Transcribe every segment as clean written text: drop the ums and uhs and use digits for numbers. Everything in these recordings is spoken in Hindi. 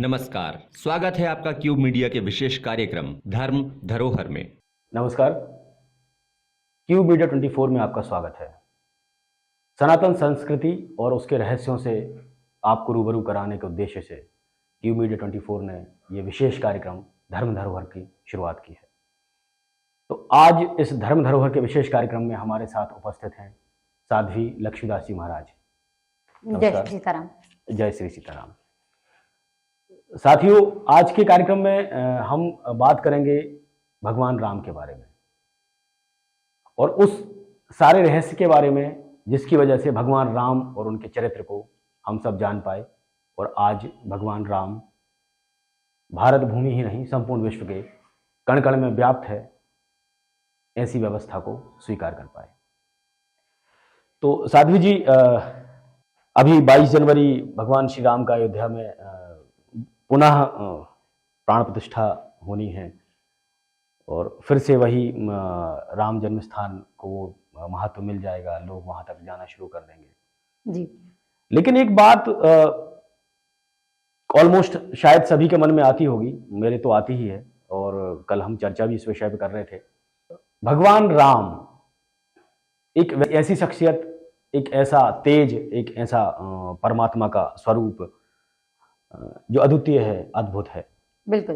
नमस्कार, स्वागत है आपका क्यूब मीडिया के विशेष कार्यक्रम धर्म धरोहर में। नमस्कार, क्यूब मीडिया 24 में आपका स्वागत है। सनातन संस्कृति और उसके रहस्यों से आपको रूबरू कराने के उद्देश्य से क्यूब मीडिया 24 ने ये विशेष कार्यक्रम धर्म धरोहर की शुरुआत की है। तो आज इस धर्म धरोहर के विशेष कार्यक्रम में हमारे साथ उपस्थित हैं साध्वी लक्ष्मीदास जी महाराज। जय श्री सीताराम। जय श्री सीताराम। साथियों, आज के कार्यक्रम में हम बात करेंगे भगवान राम के बारे में और उस सारे रहस्य के बारे में जिसकी वजह से भगवान राम और उनके चरित्र को हम सब जान पाए और आज भगवान राम भारत भूमि ही नहीं संपूर्ण विश्व के कण कण में व्याप्त है, ऐसी व्यवस्था को स्वीकार कर पाए। तो साध्वी जी, अभी 22 जनवरी भगवान श्री राम का अयोध्या में पुनः प्राण प्रतिष्ठा होनी है और फिर से वही राम जन्म स्थान को वो महत्व मिल जाएगा, लोग वहां तक जाना शुरू कर देंगे जी। लेकिन एक बात ऑलमोस्ट शायद सभी के मन में आती होगी, मेरे तो आती ही है और कल हम चर्चा भी इस विषय पे कर रहे थे। भगवान राम एक ऐसी शख्सियत, एक ऐसा तेज, एक ऐसा परमात्मा का स्वरूप जो अद्वितीय है, अद्भुत है। बिल्कुल।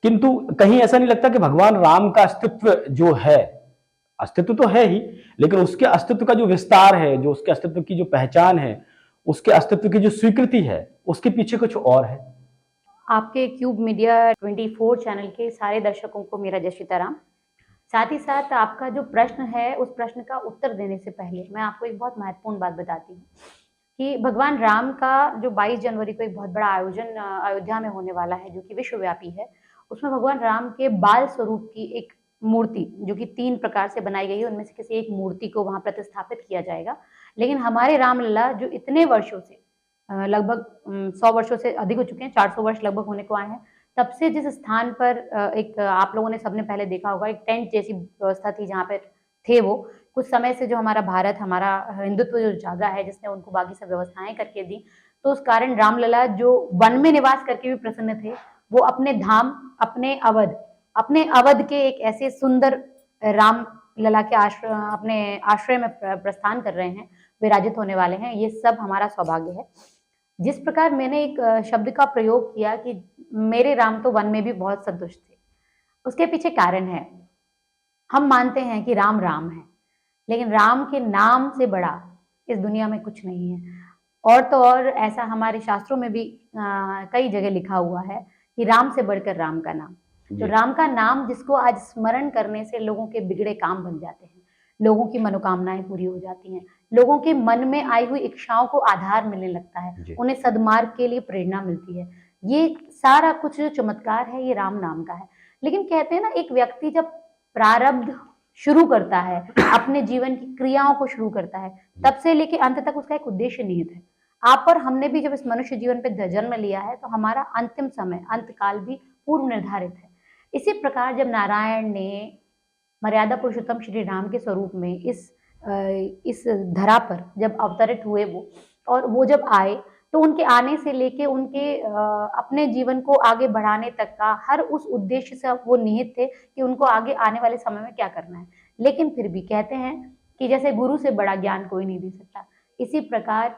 किंतु कहीं ऐसा नहीं लगता कि भगवान राम का अस्तित्व जो है, अस्तित्व तो है ही, लेकिन उसके अस्तित्व का जो विस्तार है, जो उसके अस्तित्व की जो पहचान है, उसके अस्तित्व की जो स्वीकृति है, उसके पीछे कुछ और है। आपके क्यूब मीडिया 24 चैनल के सारे दर्शकों को मेरा जय सीताराम। साथ ही साथ आपका जो प्रश्न है, उस प्रश्न का उत्तर देने से पहले मैं आपको एक बहुत महत्वपूर्ण बात बताती हूँ कि भगवान राम का जो 22 जनवरी को एक बहुत बड़ा आयोजन अयोध्या में होने वाला है, जो कि विश्वव्यापी है। उसमें भगवान राम के बाल स्वरूप की एक मूर्ति जो कि 3 प्रकार से बनाई गई है, उनमें से किसी एक मूर्ति को वहां प्रतिस्थापित किया जाएगा। लेकिन हमारे रामलला जो इतने वर्षों से, लगभग 100 वर्षों से अधिक हो चुके हैं, 400 वर्ष लगभग होने को आए हैं, तब से जिस स्थान पर एक आप लोगों ने सबने पहले देखा होगा, एक टेंट जैसी व्यवस्था थी जहाँ पर थे वो, कुछ समय से जो हमारा भारत, हमारा हिंदुत्व जो जागा है, जिसने उनको बाकी सब व्यवस्थाएं करके दी, तो उस कारण रामलला जो वन में निवास करके भी प्रसन्न थे, वो अपने धाम, अपने अवध के एक ऐसे सुंदर रामलला के अपने आश्रय में प्रस्थान कर रहे हैं, विराजित होने वाले हैं। ये सब हमारा सौभाग्य है। जिस प्रकार मैंने एक शब्द का प्रयोग किया कि मेरे राम तो वन में भी बहुत संतुष्ट थे, उसके पीछे कारण है। हम मानते हैं कि राम राम है, लेकिन राम के नाम से बड़ा इस दुनिया में कुछ नहीं है। और तो और ऐसा हमारे शास्त्रों में भी कई जगह लिखा हुआ है कि राम से बढ़कर राम का नाम। तो राम का नाम जिसको आज स्मरण करने से लोगों के बिगड़े काम बन जाते हैं, लोगों की मनोकामनाएं पूरी हो जाती हैं, लोगों के मन में आई हुई इच्छाओं को आधार मिलने लगता है, उन्हें सद्मार्ग के लिए प्रेरणा मिलती है। ये सारा कुछ जो चमत्कार है, ये राम नाम का है। लेकिन कहते हैं ना, एक व्यक्ति जब प्रारब्ध शुरू करता है, अपने जीवन की क्रियाओं को शुरू करता है, तब से लेके अंत तक उसका एक उद्देश्य निहित है। आप और हमने भी जब इस मनुष्य जीवन पे जन्म लिया है, तो हमारा अंतिम समय, अंतकाल भी पूर्व निर्धारित है। इसी प्रकार जब नारायण ने मर्यादा पुरुषोत्तम श्री राम के स्वरूप में इस धरा पर जब अवतरित हुए वो जब आए, तो उनके आने से लेके उनके अपने जीवन को आगे बढ़ाने तक का हर उस उद्देश्य से वो निहित थे कि उनको आगे आने वाले समय में क्या करना है। लेकिन फिर भी कहते हैं कि जैसे गुरु से बड़ा ज्ञान कोई नहीं दे सकता, इसी प्रकार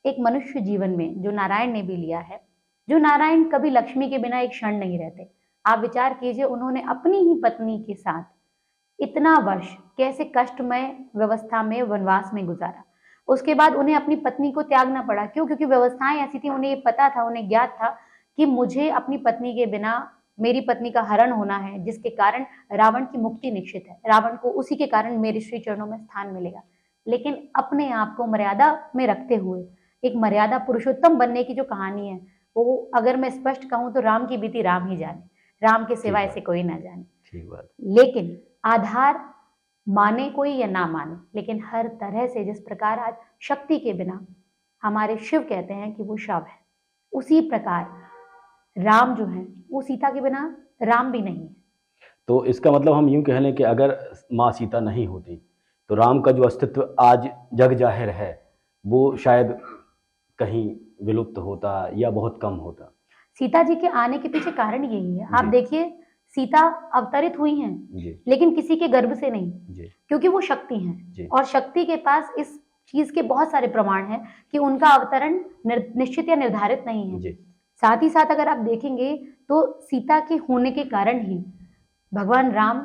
एक मनुष्य जीवन में जो नारायण ने भी लिया है, जो नारायण कभी लक्ष्मी के बिना एक क्षण नहीं रहते। आप विचार कीजिए, उन्होंने अपनी ही पत्नी के साथ इतना वर्ष कैसे कष्टमय व्यवस्था में वनवास में गुजारा। उसके बाद उन्हें अपनी पत्नी को त्यागना पड़ा। क्यों? क्योंकि व्यवस्थाएं ऐसी थी, उन्हें ये पता था, उन्हें ज्ञात था कि मुझे अपनी पत्नी के बिना मेरी पत्नी का हरण होना है, जिसके कारण रावण की मुक्ति निश्चित है, रावण को उसी के कारण मेरे श्री चरणों में स्थान मिलेगा। लेकिन अपने आप को मर्यादा में रखते हुए एक मर्यादा पुरुषोत्तम बनने की जो कहानी है, वो अगर मैं स्पष्ट कहूँ तो राम की बीती राम ही जाने, राम के सिवा ऐसे कोई ना जाने। ठीक बात। लेकिन आधार माने कोई या ना माने, लेकिन हर तरह से जिस प्रकार आज शक्ति के बिना हमारे शिव कहते हैं कि वो शव है, उसी प्रकार राम जो है वो सीता के बिना राम भी नहीं है। तो इसका मतलब हम यूं कह लें कि अगर माँ सीता नहीं होती तो राम का जो अस्तित्व आज जग जाहिर है वो शायद कहीं विलुप्त होता या बहुत कम होता। सीता जी के आने के पीछे कारण यही है। आप जी। देखिए, सीता अवतरित हुई हैं, जी लेकिन किसी के गर्भ से नहीं, जी क्योंकि वो शक्ति जी। हैं और शक्ति के पास इस चीज के बहुत सारे प्रमाण हैं कि उनका अवतरण निश्चित या निर्धारित नहीं है। जी साथ ही साथ अगर आप देखेंगे तो सीता के होने के कारण ही भगवान राम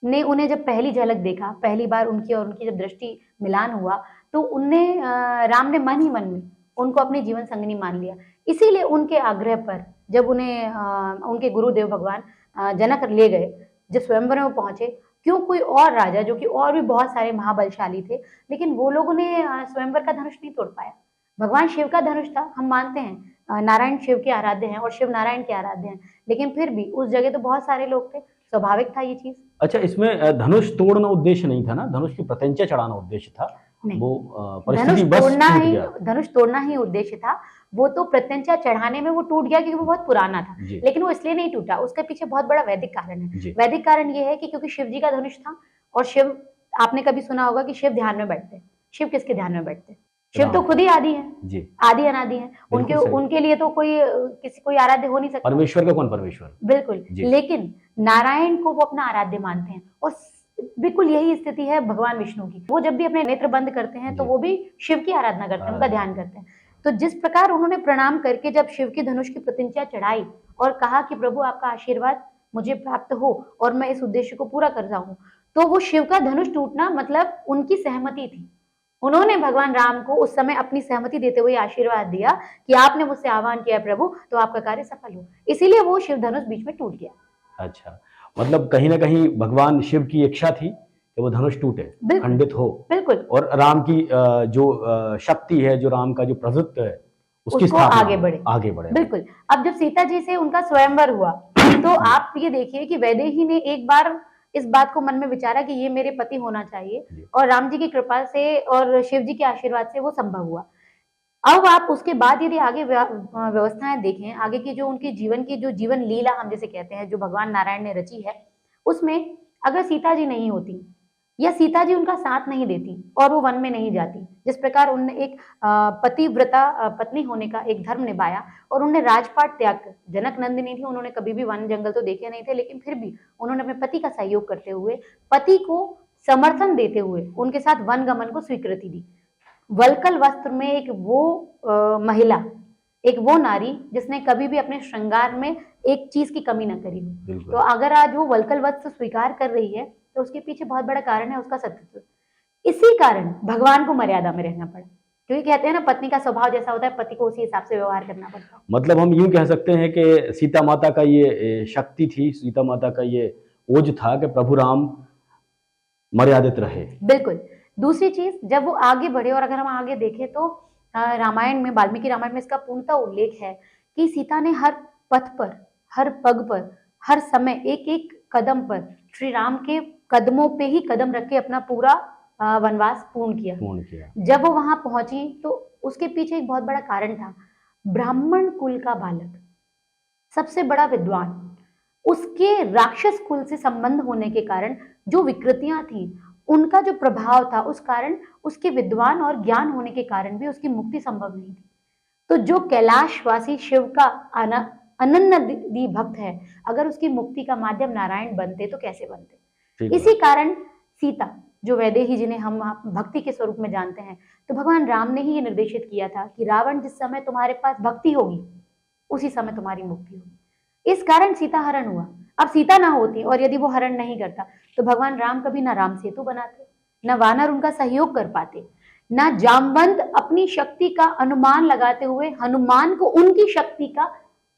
ने उन्हें जब पहली झलक देखा, पहली बार उनकी और उनकी जब दृष्टि मिलान हुआ, तो राम ने मन ही मन में उनको अपनी जीवन संगिनी मान लिया। इसीलिए उनके आग्रह पर जब उन्हें उनके गुरुदेव भगवान जनक ले गए, जब स्वयंवर में पहुंचे, क्यों कोई और राजा जो कि और भी बहुत सारे महाबलशाली थे, लेकिन वो लोगों ने स्वयंवर का धनुष नहीं तोड़ पाया। भगवान शिव का धनुष था, हम मानते हैं नारायण शिव के आराध्य हैं और शिव नारायण के आराध्य हैं, लेकिन फिर भी उस जगह तो बहुत सारे लोग थे, स्वाभाविक था ये चीज। अच्छा, इसमें धनुष तोड़ना उद्देश्य नहीं था ना, धनुष की प्रत्यंचा चढ़ाना उद्देश्य था। नहीं, वो परिस्थिति बस टूट गया। धनुष तोड़ना ही उद्देश्य था। वो तो प्रत्यंचा चढ़ाने में वो टूट गया क्योंकि वो बहुत पुराना था, लेकिन वो इसलिए नहीं टूटा, उसके पीछे बहुत बड़ा वैदिक कारण है। वैदिक कारण ये है कि क्योंकि शिव जी का धनुष था, और शिव, आपने कभी सुना होगा कि शिव ध्यान में बैठते हैं। शिव किसके ध्यान में बैठते हैं? शिव तो खुद ही आदि है, आदि अनादि है, उनके लिए तो कोई आराध्य हो नहीं सकता। परमेश्वर का कौन परमेश्वर? बिल्कुल, लेकिन नारायण को वो अपना आराध्य मानते हैं, और बिल्कुल यही स्थिति है भगवान विष्णु की। वो जब भी अपने नेत्र बंद करते हैं तो वो भी शिव की आराधना करते हैं, उनका ध्यान करते हैं। तो जिस प्रकार उन्होंने प्रणाम करके जब शिव की धनुष की प्रत्यंचा चढ़ाई और कहा कि प्रभु आपका आशीर्वाद मुझे प्राप्त हो और मैं इस उद्देश्य को पूरा कर जाऊं, तो वो शिव का धनुष टूटना मतलब उनकी सहमति थी। उन्होंने भगवान राम को उस समय अपनी सहमति देते हुए आशीर्वाद दिया कि आपने मुझसे आह्वान किया प्रभु, तो आपका कार्य सफल हो। इसीलिए वो शिव धनुष बीच में टूट गया। अच्छा, मतलब कहीं ना कहीं भगवान शिव की इच्छा थी कि वो धनुष टूटे, खंडित हो। बिल्कुल। और राम की जो शक्ति है, जो राम का जो प्रभुत्व है, उसको आगे बढ़े। बिल्कुल। अब जब सीता जी से उनका स्वयंवर हुआ, तो आप ये देखिए कि वैदेही ने एक बार इस बात को मन में विचारा कि ये मेरे पति होना चाहिए, और राम जी की कृपा से और शिव जी के आशीर्वाद से वो संभव हुआ। अब आप उसके बाद यदि आगे व्यवस्थाएं देखें, आगे की जो उनकी जीवन लीला हम जिसे कहते हैं, जो भगवान नारायण ने रची है, उसमें अगर सीता जी नहीं होती या सीता जी उनका साथ नहीं देती और वो वन में नहीं जाती, जिस प्रकार उनने एक पतिव्रता पत्नी होने का एक धर्म निभाया और उन्होंने राजपाट त्याग कर, जनक नंदिनी थी, उन्होंने कभी भी वन जंगल तो देखे नहीं थे, लेकिन फिर भी उन्होंने अपने पति का सहयोग करते हुए, पति को समर्थन देते हुए उनके साथ वन गमन को स्वीकृति दी। वलकल वस्त्र में एक वो महिला, एक वो नारी जिसने कभी भी अपने श्रृंगार में एक चीज की कमी न करी हो, तो अगर आज वो वलकल वस्त्र स्वीकार कर रही है तो उसके पीछे बहुत बड़ा कारण है उसका सत्यत्व। इसी कारण भगवान को मर्यादा में रहना पड़ा, क्योंकि कहते हैं ना, पत्नी का स्वभाव जैसा होता है, पति को उसी हिसाब से व्यवहार करना पड़ता है। मतलब हम यूं कह सकते हैं कि सीता माता का ये शक्ति थी, सीता माता का ये ओज था कि प्रभु राम मर्यादित रहे। बिल्कुल। दूसरी चीज, जब वो आगे बढ़े, और अगर हम आगे देखें तो रामायण में, वाल्मीकि रामायण में इसका पूर्णतः उल्लेख है कि सीता ने हर पथ पर, हर पग पर, हर समय, एक एक कदम पर श्री राम के कदमों पे ही कदम रख के अपना पूरा वनवास पूर्ण किया। जब वो वहां पहुंची तो उसके पीछे एक बहुत बड़ा कारण था। ब्राह्मण कुल का बालक, सबसे बड़ा विद्वान, उसके राक्षस कुल से संबंध होने के कारण जो विकृतियां थी, उनका जो प्रभाव था, उस कारण उसके विद्वान और ज्ञान होने के कारण भी उसकी मुक्ति संभव नहीं थी। तो जो कैलाशवासी शिव का अनन्य भक्त है, अगर उसकी मुक्ति का माध्यम नारायण बनते तो कैसे बनते। इसी कारण सीता, जो वैदेही जिन्हें हम भक्ति के स्वरूप में जानते हैं, तो भगवान राम ने ही ये निर्देशित किया था कि रावण जिस समय तुम्हारे पास भक्ति होगी उसी समय तुम्हारी मुक्ति होगी। इस कारण सीता हरण हुआ। अब सीता ना होती और यदि वो हरण नहीं करता तो भगवान राम कभी ना राम सेतु बनाते, ना वानर उनका सहयोग कर पाते, ना जामवंत अपनी शक्ति का अनुमान लगाते हुए हनुमान को उनकी शक्ति का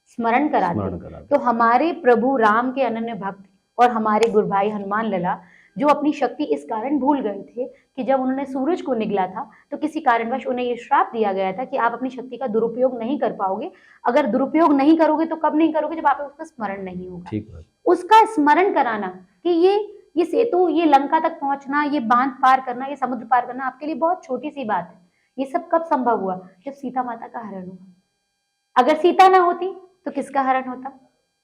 स्मरण कराते। तो हमारे प्रभु राम के अनन्य भक्त और हमारे गुरु भाई हनुमान लला, जो अपनी शक्ति इस कारण भूल गए थे कि जब उन्होंने सूरज को निगला था तो किसी कारणवश उन्हें ये श्राप दिया गया था कि आप अपनी शक्ति का दुरुपयोग नहीं कर पाओगे। अगर दुरुपयोग नहीं करोगे तो कब नहीं करोगे, जब आप उसका स्मरण नहीं होगा। उसका स्मरण कराना कि ये सेतु, ये लंका तक पहुंचना, ये बांध पार करना, ये समुद्र पार करना आपके लिए बहुत छोटी सी बात है। ये सब कब संभव हुआ? जब सीता माता का हरण हुआ। अगर सीता ना होती तो किसका हरण होता?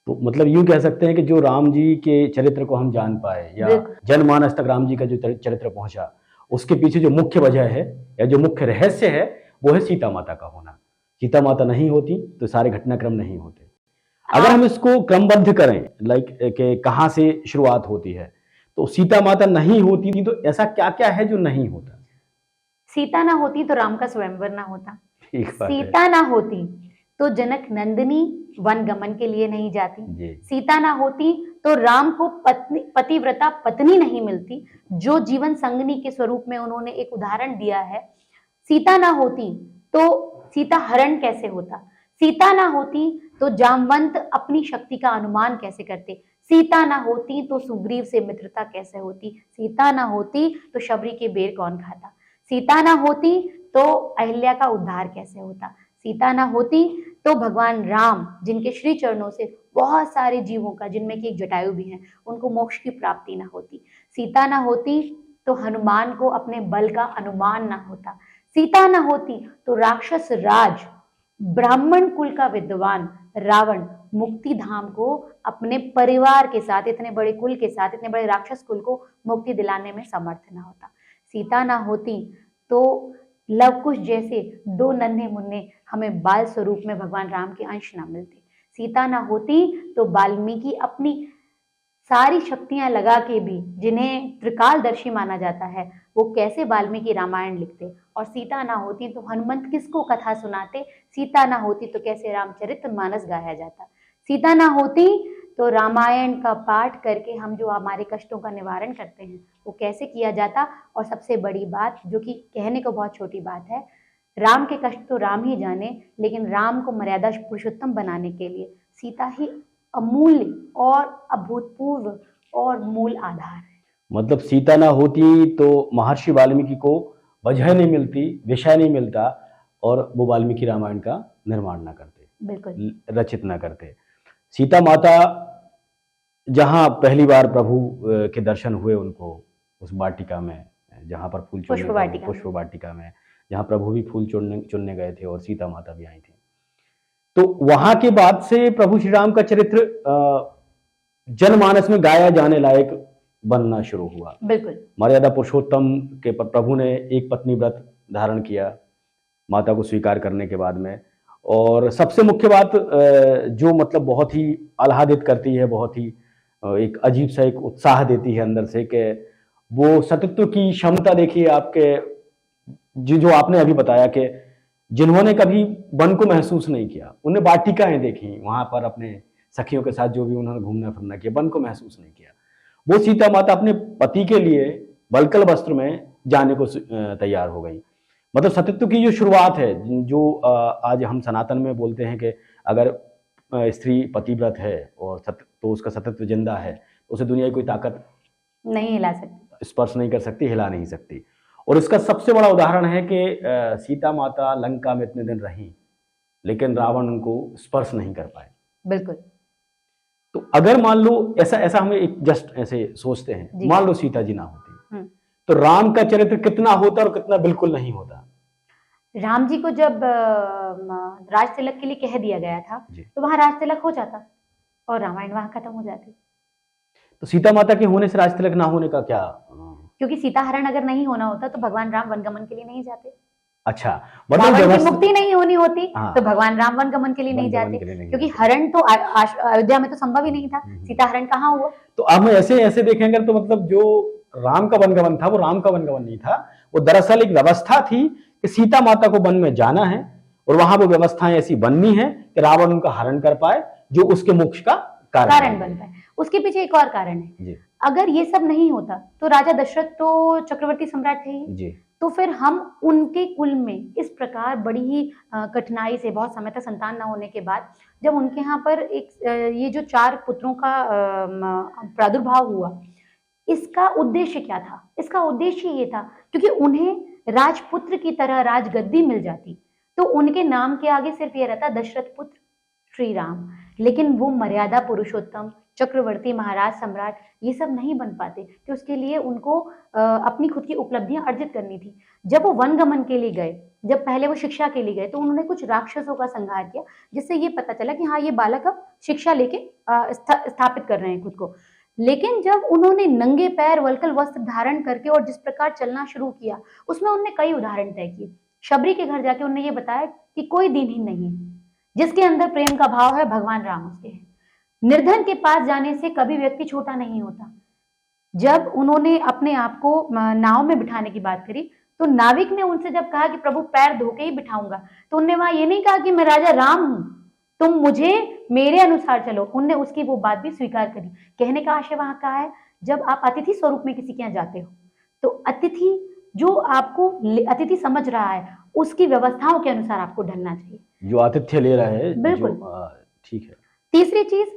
तो मतलब यूं कह सकते हैं कि जो राम जी के चरित्र को हम जान पाए या जनमानस तक राम जी का जो चरित्र पहुंचा, उसके पीछे जो मुख्य वजह है या जो मुख्य रहस्य है वो है सीता माता का होना। सीता माता नहीं होती तो सारे घटनाक्रम नहीं होते। अगर हम इसको क्रमबद्ध करें, लाइक कि कहाँ से शुरुआत होती है, तो सीता माता नहीं होती तो ऐसा क्या क्या है जो नहीं होता? सीता ना होती तो राम का स्वयंवर ना होता। ठीक बात है। सीता ना होती तो जनक नंदिनी वन गमन के लिए नहीं जाती। जी। सीता ना होती तो राम को पतिव्रता पत्नी नहीं मिलती, जो जीवन संगनी के स्वरूप में उन्होंने एक उदाहरण दिया है। सीता ना होती तो सीता हरण कैसे होता? सीता ना होती तो जामवंत अपनी शक्ति का अनुमान कैसे करते? सीता ना होती तो सुग्रीव से मित्रता कैसे होती? सीता ना होती तो शबरी के बेर कौन खाता? सीता ना होती तो अहिल्या का उद्धार कैसे होता? सीता ना होती तो भगवान राम, जिनके श्री चरणों से बहुत सारे जीवों का, जिनमें कि एक जटायु भी हैं, उनको मोक्ष की प्राप्ति ना होती। सीता ना होती तो हनुमान को अपने बल का अनुमान ना होता। सीता ना होती तो राक्षस राज ब्राह्मण कुल का विद्वान रावण मुक्ति धाम को अपने परिवार के साथ, इतने बड़े कुल के साथ, इतने बड़े राक्षस कुल को मुक्ति दिलाने में समर्थ ना होता। सीता ना होती तो लव कुश जैसे दो नन्हे मुन्ने हमें बाल स्वरूप में भगवान राम के अंश ना मिलते। सीता ना होती तो वाल्मीकि अपनी सारी शक्तियां लगा के भी, जिन्हें त्रिकालदर्शी माना जाता है, वो कैसे वाल्मीकि रामायण लिखते। और सीता ना होती तो हनुमंत किसको कथा सुनाते। सीता ना होती तो कैसे रामचरितमानस गाया जाता। सीता ना होती तो रामायण का पाठ करके हम जो हमारे कष्टों का निवारण करते हैं वो कैसे किया जाता। और सबसे बड़ी बात, जो कि कहने को बहुत छोटी बात है, राम के कष्ट तो राम ही जाने, लेकिन राम को मर्यादा पुरुषोत्तम बनाने के लिए सीता ही अमूल्य और अभूतपूर्व और मूल आधार है। मतलब सीता ना होती तो महर्षि वाल्मीकि को वजह नहीं मिलती, विषय नहीं मिलता, और वो वाल्मीकि रामायण का निर्माण ना करते, बिल्कुल रचित ना करते। सीता माता जहाँ पहली बार प्रभु के दर्शन हुए उनको, उस वाटिका में जहाँ पर फूल चुनने पुष्प वाटिका में, जहाँ प्रभु भी फूल चुनने गए थे और सीता माता भी आई थी, तो वहां के बाद से प्रभु श्री राम का चरित्र जनमानस में गाया जाने लायक बनना शुरू हुआ। बिल्कुल। मर्यादा पुरुषोत्तम के प्रभु ने एक पत्नी व्रत धारण किया माता को स्वीकार करने के बाद में। और सबसे मुख्य बात जो मतलब बहुत ही आह्लादित करती है, बहुत ही एक अजीब सा एक उत्साह देती है अंदर से, कि वो सतत्व की क्षमता देखिए आपके, जो आपने अभी बताया कि जिन्होंने कभी वन को महसूस नहीं किया, उन्हें वाटिकाएं देखी, वहां पर अपने सखियों के साथ जो भी उन्होंने घूमना फिरना किया, वन को महसूस नहीं किया, वो सीता माता अपने पति के लिए वल्कल वस्त्र में जाने को तैयार हो गई। मतलब सतत्व की जो शुरुआत है, जो आज हम सनातन में बोलते हैं कि अगर स्त्री पतिव्रत है और तो उसका सतत्व जिंदा है, तो उसे दुनिया की कोई ताकत नहीं हिला सकती, स्पर्श नहीं कर सकती, हिला नहीं सकती। और इसका सबसे बड़ा उदाहरण है कि सीता माता लंका में इतने दिन रही, लेकिन रावण उनको स्पर्श नहीं कर पाए। बिल्कुल। तो अगर मान लो ऐसा हम एक जस्ट ऐसे सोचते हैं, मान लो सीता जी ना होती, तो राम का चरित्र कितना होता और कितना बिल्कुल नहीं होता। राम जी को जब राज तिलक के लिए कह दिया गया था, तो वहां राज तिलक हो जाता और रामायण वहां खत्म हो जाती। तो सीता माता के होने से राज तिलक ना होने का क्या? क्योंकि सीता हरण अगर नहीं होना होता तो भगवान राम वनगमन के लिए नहीं जाते। अच्छा, रावण की मुक्ति नहीं होनी होती तो भगवान राम वनगमन के लिए नहीं जाते, क्योंकि हरण तो अयोध्या में तो संभव ही नहीं था। सीता हरण कहाँ हुआ? तो अब ऐसे देखेंगे तो मतलब जो राम का वनगमन था वो राम का वनगमन नहीं था, वो दरअसल एक व्यवस्था थी कि सीता माता को वन में जाना है और वहां वो व्यवस्थाएं ऐसी बननी है कि रावण उनका हरण कर पाए, जो उसके मोक्ष का कारण बन पाए। उसके पीछे एक और कारण है, अगर ये सब नहीं होता तो राजा दशरथ तो चक्रवर्ती सम्राट थे ही, तो फिर हम उनके कुल में इस प्रकार बड़ी ही कठिनाई से बहुत समय तक संतान न होने के बाद जब उनके यहाँ पर एक ये जो 4 पुत्रों का प्रादुर्भाव हुआ, इसका उद्देश्य क्या था? इसका उद्देश्य ये था क्योंकि उन्हें राजपुत्र की तरह राजगद्दी मिल जाती तो उनके नाम के आगे सिर्फ ये रहता दशरथ पुत्र श्री राम, लेकिन वो मर्यादा पुरुषोत्तम चक्रवर्ती महाराज सम्राट ये सब नहीं बन पाते, कि उसके लिए उनको अपनी खुद की उपलब्धियां अर्जित करनी थी। जब वो वनगमन के लिए गए, जब पहले वो शिक्षा के लिए गए, तो उन्होंने कुछ राक्षसों का संहार किया, जिससे ये पता चला कि हाँ ये बालक अब शिक्षा लेके स्थापित कर रहे हैं खुद को। लेकिन जब उन्होंने नंगे पैर वल्कल वस्त्र धारण करके और जिस प्रकार चलना शुरू किया, उसमें उन्होंने कई उदाहरण तय किए। शबरी के घर जाके उन्होंने ये बताया कि कोई दीनहीन नहीं है, जिसके अंदर प्रेम का भाव है भगवान राम उसके हैं। निर्धन के पास जाने से कभी व्यक्ति छोटा नहीं होता। जब उन्होंने अपने आप को नाव में बिठाने की बात करी तो नाविक ने उनसे जब कहा कि प्रभु पैर धो के ही बिठाऊंगा, तो उनने वहां ये नहीं कहा कि मैं राजा राम हूं, तुम मुझे मेरे अनुसार चलो। उनने उसकी वो बात भी स्वीकार करी। कहने का आशय वहां कहा है, जब आप अतिथि स्वरूप में किसी के यहाँ जाते हो तो अतिथि जो आपको अतिथि समझ रहा है उसकी व्यवस्थाओं के अनुसार आपको ढलना चाहिए, जो आतिथ्य ले रहा है। बिल्कुल ठीक है। तीसरी चीज,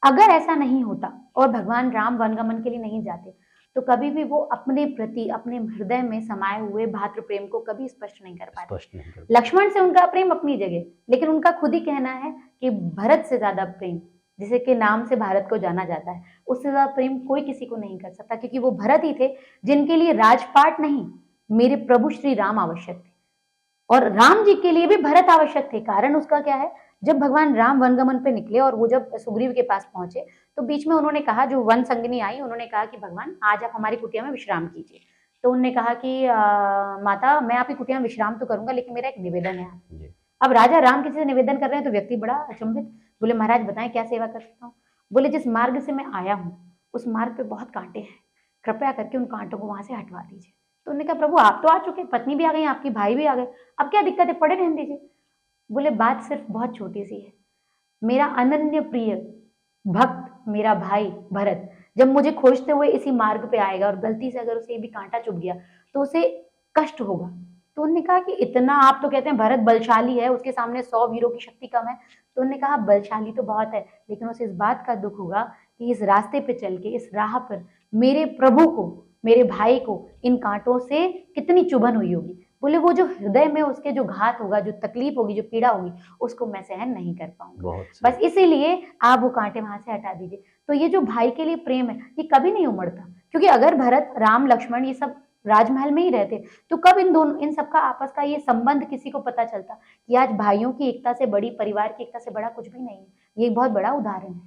अगर ऐसा नहीं होता और भगवान राम वनगमन के लिए नहीं जाते तो कभी भी वो अपने प्रति अपने हृदय में समाये हुए भातृ प्रेम को कभी स्पष्ट नहीं कर पाते। लक्ष्मण से उनका प्रेम अपनी जगह, लेकिन उनका खुद ही कहना है कि भरत से ज्यादा प्रेम, जिसे के नाम से भारत को जाना जाता है, उससे ज्यादा प्रेम कोई किसी को नहीं कर सकता, क्योंकि वो भरत ही थे जिनके लिए राजपाट नहीं मेरे प्रभु श्री राम आवश्यक थे, और राम जी के लिए भी भरत आवश्यक थे। कारण उसका क्या है, जब भगवान राम वनगमन पे निकले और वो जब सुग्रीव के पास पहुंचे तो बीच में उन्होंने कहा, जो वन संगनी आई उन्होंने कहा कि भगवान आज आप हमारी कुटिया में विश्राम कीजिए। तो उन्होंने कहा कि माता मैं आपकी कुटिया में विश्राम तो करूंगा, लेकिन मेरा एक निवेदन है आपसे। अब राजा राम किसी से निवेदन कर रहे हैं तो व्यक्ति बड़ा अचंभित, बोले महाराज बताएं क्या सेवा कर सकता हूँ। बोले जिस मार्ग से मैं आया हूँ उस मार्ग पे बहुत कांटे हैं, कृपया करके उन कांटों को वहां से हटवा दीजिए। तो उन्होंने कहा प्रभु आप तो आ चुके, पत्नी भी आ गई, आपकी भाई भी आ गए, अब क्या दिक्कत है, पड़े रहने दीजिए। बोले बात सिर्फ बहुत छोटी सी है, मेरा अनन्य प्रिय भक्त मेरा भाई भरत जब मुझे खोजते हुए इसी मार्ग पे आएगा और गलती से अगर उसे भी कांटा चुभ गया तो उसे कष्ट होगा। तो उन्होंने कहा कि इतना आप तो कहते हैं भरत बलशाली है, उसके सामने 100 वीरों की शक्ति कम है। तो उन्होंने कहा बलशाली तो बहुत है, लेकिन उसे इस बात का दुख होगा कि इस रास्ते पे चल के इस राह पर मेरे प्रभु को, मेरे भाई को इन कांटों से कितनी चुभन हुई होगी। बोले वो जो हृदय में उसके जो घात होगा, जो तकलीफ होगी, जो पीड़ा होगी, उसको मैं सहन नहीं कर पाऊंगा, बस इसीलिए आप वो कांटे वहां से हटा दीजिए। तो ये जो भाई के लिए प्रेम है ये कभी नहीं उमड़ता, क्योंकि अगर भरत राम लक्ष्मण ये सब राजमहल में ही रहते तो कब इन सबका आपस का ये संबंध किसी को पता चलता कि आज भाइयों की एकता से बड़ी, परिवार की एकता से बड़ा कुछ भी नहीं है। ये बहुत बड़ा उदाहरण है।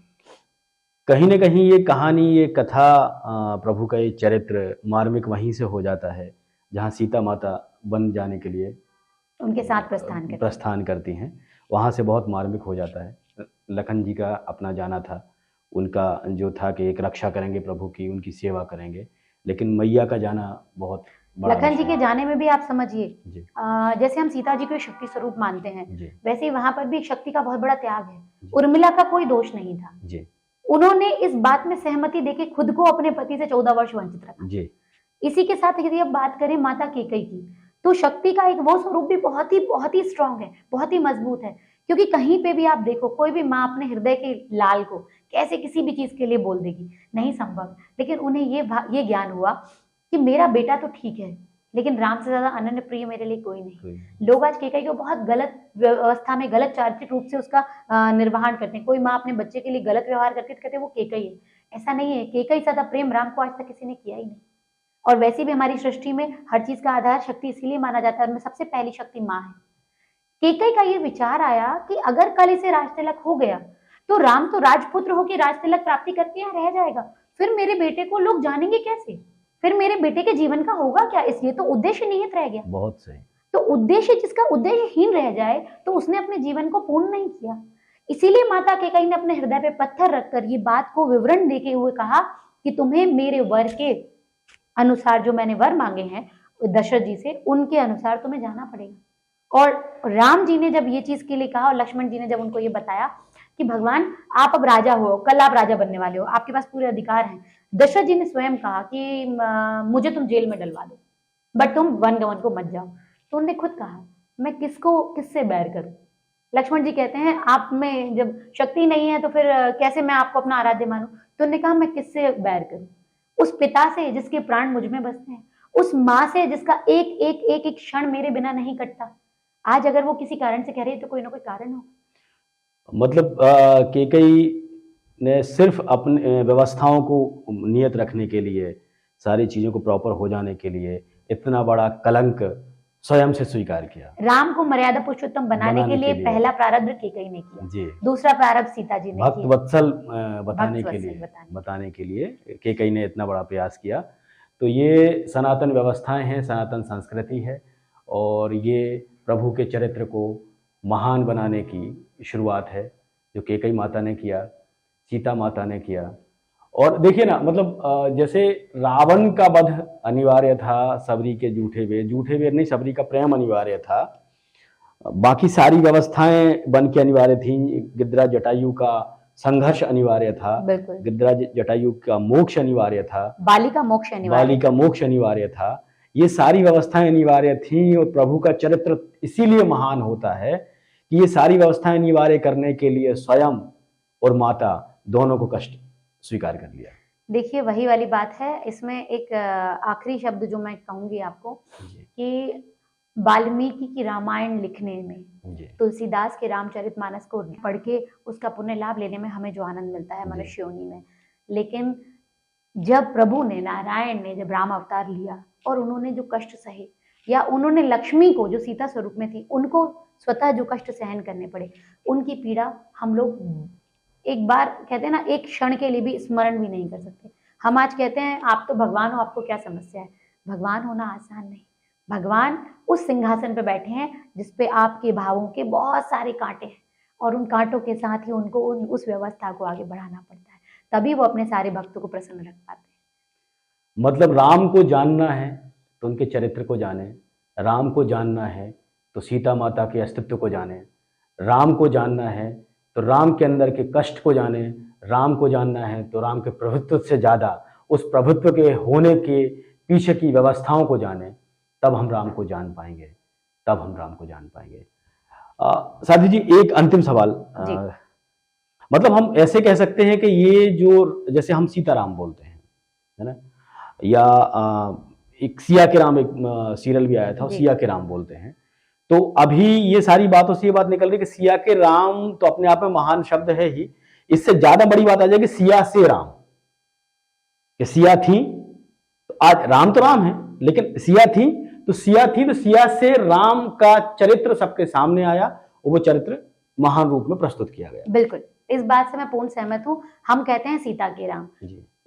कहीं ना कहीं ये कहानी, ये कथा, प्रभु का ये चरित्र मार्मिक वहीं से हो जाता है जहाँ सीता माता वन जाने के लिए उनके साथ प्रस्थान करती हैं। वहाँ से बहुत मार्मिक हो जाता है। लखन जी का अपना जाना था, उनका जो था कि एक रक्षा करेंगे प्रभु की, उनकी सेवा करेंगे, लेकिन मैया का जाना बहुत बड़ा। लखन जी के जाने में भी आप समझिए, जैसे हम सीता जी को शक्ति स्वरूप मानते हैं, वैसे ही वहां पर भी शक्ति का बहुत बड़ा त्याग है। उर्मिला का कोई दोष नहीं था, उन्होंने इस बात में सहमति देके खुद को अपने पति से 14 वर्ष वंचित रखा। इसी के साथ यदि अब बात करें माता केकई की, तो शक्ति का एक वो स्वरूप भी बहुत ही स्ट्रांग है, बहुत ही मजबूत है, क्योंकि कहीं पे भी आप देखो कोई भी माँ अपने हृदय के लाल को कैसे किसी भी चीज के लिए बोल देगी, नहीं संभव। लेकिन उन्हें ये ज्ञान हुआ कि मेरा बेटा तो ठीक है, लेकिन राम से ज्यादा अनन्य प्रिय मेरे लिए कोई नहीं। लोग आज केकई को बहुत गलत व्यवस्था में, गलत चारित्रिक रूप से उसका निर्वहन करते हैं। कोई माँ अपने बच्चे के लिए गलत व्यवहार करती है तो कहते हैं वो केकई है। ऐसा नहीं है, केकई से ज्यादा प्रेम राम को आज तक किसी ने किया ही नहीं। और वैसे भी हमारी सृष्टि में हर चीज का आधार शक्ति इसीलिए माना जाता है, उनमें सबसे पहली शक्ति माँ है। केकई का ये विचार आया कि अगर कल इसे राजतिलक हो गया तो राम तो राजपुत्र होकर राजतिलक प्राप्ति करके यहाँ रह जाएगा, फिर मेरे बेटे को लोग जानेंगे कैसे, फिर मेरे बेटे के जीवन का होगा क्या, इसलिए तो उद्देश्य निहित रह गया। बहुत सही। तो उद्देश्य जिसका उद्देश्यहीन रह जाए तो उसने अपने जीवन को पूर्ण नहीं किया। इसीलिए माता केकई ने अपने हृदय पे पत्थर रखकर ये बात को विवरण देते हुए कहा कि तुम्हें मेरे वर के अनुसार, जो मैंने वर मांगे हैं दशरथ जी से, उनके अनुसार तुम्हें जाना पड़ेगा। और राम जी ने जब ये चीज के लिए कहा और लक्ष्मण जी ने जब उनको ये बताया कि भगवान आप अब राजा हो, कल आप राजा बनने वाले हो, आपके पास पूरे अधिकार हैं, दशरथ जी ने स्वयं कहा कि मुझे तुम जेल में डलवा दो, बट तुम वनगमन को मत जाओ। तो उन्होंने खुद कहा मैं किससे बैर करूं। लक्ष्मण जी कहते हैं आप में जब शक्ति नहीं है तो फिर कैसे मैं आपको अपना आराध्य मानूं। तो उन्होंने कहा मैं किससे बैर करूं, उस पिता से जिसके प्राण मुझ में बसते हैं, उस माँ से जिसका एक क्षण मेरे बिना नहीं कटता। आज अगर वो किसी कारण से कह रही है तो कोई ना कोई कारण हो। मतलब केकई ने सिर्फ अपने व्यवस्थाओं को नियत रखने के लिए, सारी चीजों को प्रॉपर हो जाने के लिए इतना बड़ा कलंक स्वयं से स्वीकार किया। राम को मर्यादा पुरुषोत्तम बनाने के लिए पहला प्रारब्ध केकई ने किया, दूसरा प्रारब्ध सीता जी ने भक्त वत्सल बताने के लिए केकई ने इतना बड़ा प्रयास किया। तो ये सनातन व्यवस्थाएं हैं, सनातन संस्कृति है, और ये प्रभु के चरित्र को महान बनाने की शुरुआत है, जो कैकेयी माता ने किया, सीता माता ने किया। और देखिए ना, मतलब जैसे रावण का वध अनिवार्य था, सबरी के झूठे वेद नहीं, सबरी का प्रेम अनिवार्य था, बाकी सारी व्यवस्थाएं बन के अनिवार्य थी। गिद्धराज जटायु का संघर्ष अनिवार्य था, बिल्कुल। गिद्धराज जटायु का मोक्ष अनिवार्य था, बाली का मोक्ष अनिवार्य था। ये सारी व्यवस्थाएं अनिवार्य थी, और प्रभु का चरित्र इसीलिए महान होता है कि ये सारी व्यवस्थाएं अनिवार्य करने के लिए स्वयं और माता दोनों को कष्ट स्वीकार कर लिया। देखिए वही वाली बात है। इसमें एक आखिरी शब्द जो मैं कहूंगी आपको कि वाल्मीकि की रामायण लिखने में, तुलसीदास के रामचरितमानस को पढ़ के उसका पुण्य लाभ लेने में हमें जो आनंद मिलता है मनुष्य योनि में, लेकिन जब प्रभु ने, नारायण ने जब राम अवतार लिया और उन्होंने जो कष्ट सहे, या उन्होंने लक्ष्मी को जो सीता स्वरूप में थी उनको स्वतः जो कष्ट सहन करने पड़े, उनकी पीड़ा हम लोग एक बार कहते हैं ना, एक क्षण के लिए भी स्मरण भी नहीं कर सकते। हम आज कहते हैं आप तो भगवान हो, आपको क्या समस्या है। भगवान होना आसान नहीं। भगवान उस सिंहासन पे बैठे हैं जिसपे आपके भावों के बहुत सारे कांटे हैं, और उन कांटों के साथ ही उनको उस व्यवस्था को आगे बढ़ाना पड़ता है, तभी वो अपने सारे भक्तों को प्रसन्न रख पाते हैं। मतलब राम को जानना है तो उनके चरित्र को जाने, राम को जानना है तो सीता माता के अस्तित्व को जाने, राम को जानना है तो राम के अंदर के कष्ट को जाने, राम को जानना है तो राम के प्रभुत्व से ज़्यादा उस प्रभुत्व के होने के पीछे की व्यवस्थाओं को जाने, तब हम राम को जान पाएंगे, साथी जी, एक अंतिम सवाल, मतलब हम ऐसे कह सकते हैं कि ये जो, जैसे हम सीताराम बोलते हैं, है ना, या एक सिया के राम, एक सीरियल भी आया था, सिया के राम बोलते हैं, तो अभी ये सारी बातों से ये बात निकल रही है कि सिया के राम तो अपने आप में महान शब्द है ही, इससे ज्यादा बड़ी बात आ जाएगी सिया से राम, कि सिया थी तो आज राम तो राम है, लेकिन सिया थी तो सिया से राम का चरित्र सबके सामने आया, और वो चरित्र महान रूप में प्रस्तुत किया गया। बिल्कुल, इस बात से मैं पूर्ण सहमत हूँ। हम कहते हैं सीता के राम,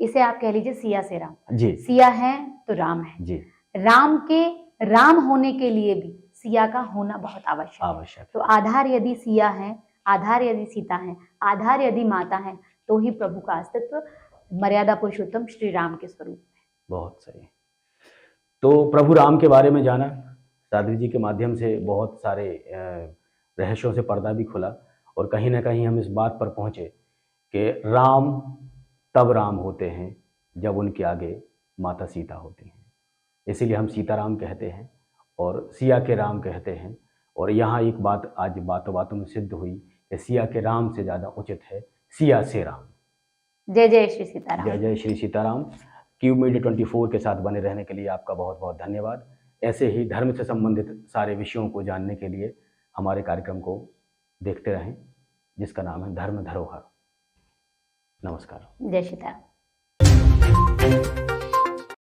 इसे आप कह लीजिए सिया से राम। सिया है तो राम है। राम के राम होने के लिए भी सिया का होना बहुत आवश्यक है। तो आधार यदि सिया है, आधार यदि सीता है, आधार यदि माता है, तो ही प्रभु का अस्तित्व मर्यादा पुरुषोत्तम श्री राम के स्वरूप है। बहुत सही। तो प्रभु राम के बारे में जाना, साध्वी जी के माध्यम से बहुत सारे रहस्यों से पर्दा भी खुला, और कहीं ना कहीं हम इस बात पर पहुंचे कि राम तब राम होते हैं जब उनके आगे माता सीता होती हैं। इसीलिए हम सीताराम कहते हैं और सिया के राम कहते हैं। और यहाँ एक बात आज बातों बातों में सिद्ध हुई कि सिया के राम से ज़्यादा उचित है सिया से राम। जय जय श्री सीताराम। जय जय श्री सीताराम। क्यूब मीडिया 24 के साथ बने रहने के लिए आपका बहुत बहुत धन्यवाद। ऐसे ही धर्म से संबंधित सारे विषयों को जानने के लिए हमारे कार्यक्रम को देखते रहें, जिसका नाम है धर्म धरोहर। नमस्कार। जय सीताराम।